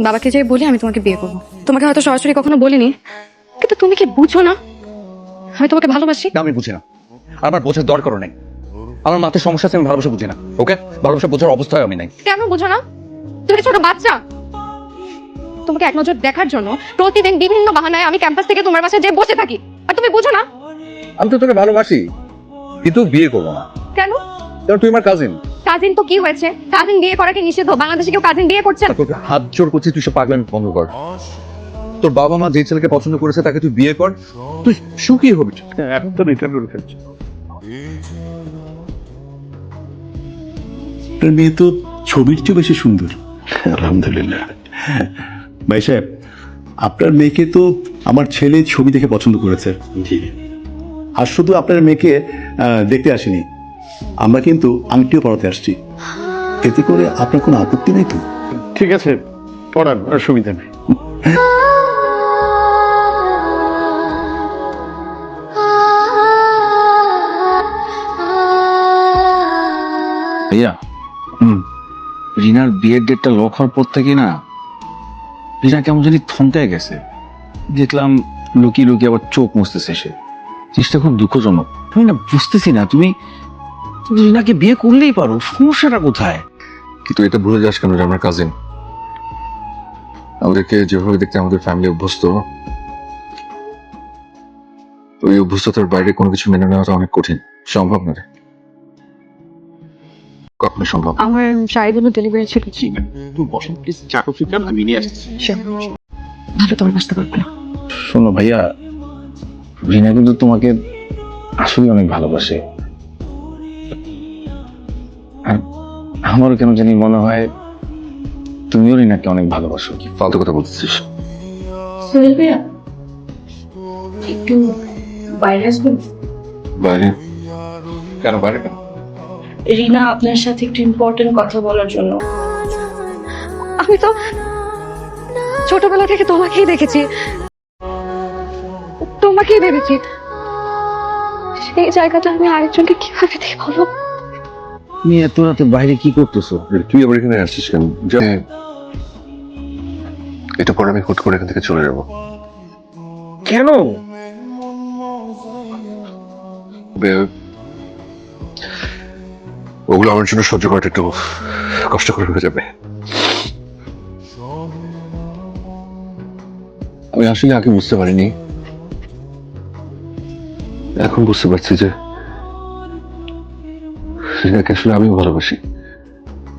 বাবাকে যে বলি আমি তোমাকে বিয়ে করবো। তোমাকে হয়তো সরাসরি কখনো বলিনি, কিন্তু তুমি কি বুঝো না আমি তোমাকে ভালোবাসি? না, আমি বুঝি না। আমার বোঝার দরকারও নেই। আমার মাথায় সমস্যা আছে, আমি ভালোবাসা বুঝি না। ওকে, ভালোবাসা বোঝার অবস্থায় আমি নাই। কেন বুঝো না? তুমি ছোট বাচ্চা। তোমাকে এক নজর দেখার জন্য প্রতিদিন বিভিন্ন বাহানায় আমি ক্যাম্পাস থেকে তোমার বাসায় যে বসে থাকি, আর তুমি বুঝো না। আমি তো তোকে ভালোবাসি, কিন্তু বিয়ে করবো না। কেন? কারণ তুই আমার কাজিন। কাজিন তো কি হয়েছে? কাজিন বিয়ে করা কি নিষিদ্ধ? বাংলাদেশে কেউ কাজিন বিয়ে করছে না। তোকে হাত জোর করছি, তুই সব পাগলামি বন্ধ কর। তোর বাবা মা যে ছেলেকে পছন্দ করেছে তাকে তুই বিয়ে কর, তুই সুখী হবি। এখন তো রিটার্ন করে ফেলছে। আপনার মেয়ে তো ছবির চেয়ে বেশি সুন্দর। আলহামদুলিল্লাহ। ভাই সাহেব, আপনার মেয়েকে তো আমার ছেলে ছবি দেখে পছন্দ করেছে। জি। আর শুধু আপনার মেয়েকে দেখতে আসিনি, আমরা কিন্তু আংটিও পড়াতে আসছি। এতে করে আপনার কোনো আপত্তি নেই তো? ঠিক আছে, পড়ার অসুবিধা নেই। ভাইয়া, রিনার বিয়ের ডেটটা লক হওয়ার পর থেকে না, রিনা কেমন জানি থমকায় গেছে। দেখলাম লুকিয়ে লুকিয়ে আবার চোখ মুছতেছে সে। জিনিসটা খুব দুঃখজনক। আমি না বুঝতেছি না, তুমি তুমি রিনাকে বিয়ে করলেই পারো, সমস্যাটা কোথায়? কিন্তু এটা ভুলে যাস কেন যে আমরা কাজিন? আমাদেরকে যেভাবে দেখতে আমাদের ফ্যামিলি অভ্যস্ত, ওই অভ্যস্ততার বাইরে কোনো কিছু মেনে নেওয়াটা অনেক কঠিন। সম্ভব না রে, কখনো সম্ভব না। আমার শাড়িগুলো ডেলিভারি ছিল। আমি নিয়ে আসছি। ভালো তোমার নাস্তা করবে না। শোনো ভাইয়া, রিনা কিন্তু তোমাকে আসলে অনেক ভালোবাসে। আর আমারও কেন জানি মনে হয় তুমিও রিনাকে অনেক ভালোবাসো। কি ফালতু কথা বলতেছিস? সোহেল ভাইয়া, একটু বাইরে আসবেন? বাইরে? কেন বাইরে কেন? রিনা আপনার সাথে একটু ইম্পর্টেন্ট কথা বলার জন্য। আমি তো ছোটবেলা থেকে তোমাকেই দেখেছি, তোমাকেই ভেবেছি। সেই জায়গাটা আমি আরেকজনকে কিভাবে দেখি বলো? তুমি এত রাতে বাইরে কি করতেছো? তুই আবার এখানে আসছিস কেন? এটা পরে আমি হুট করে এখান থেকে চলে যাবো। কেন? ওগুলো আমার জন্য সহ্য করাটা একটু কষ্টকর হয়ে যাবে। আমি আসলে আগে বুঝতে পারিনি, এখন বুঝতে পারছি যে রিনাকে আসলে আমিও ভালোবাসি।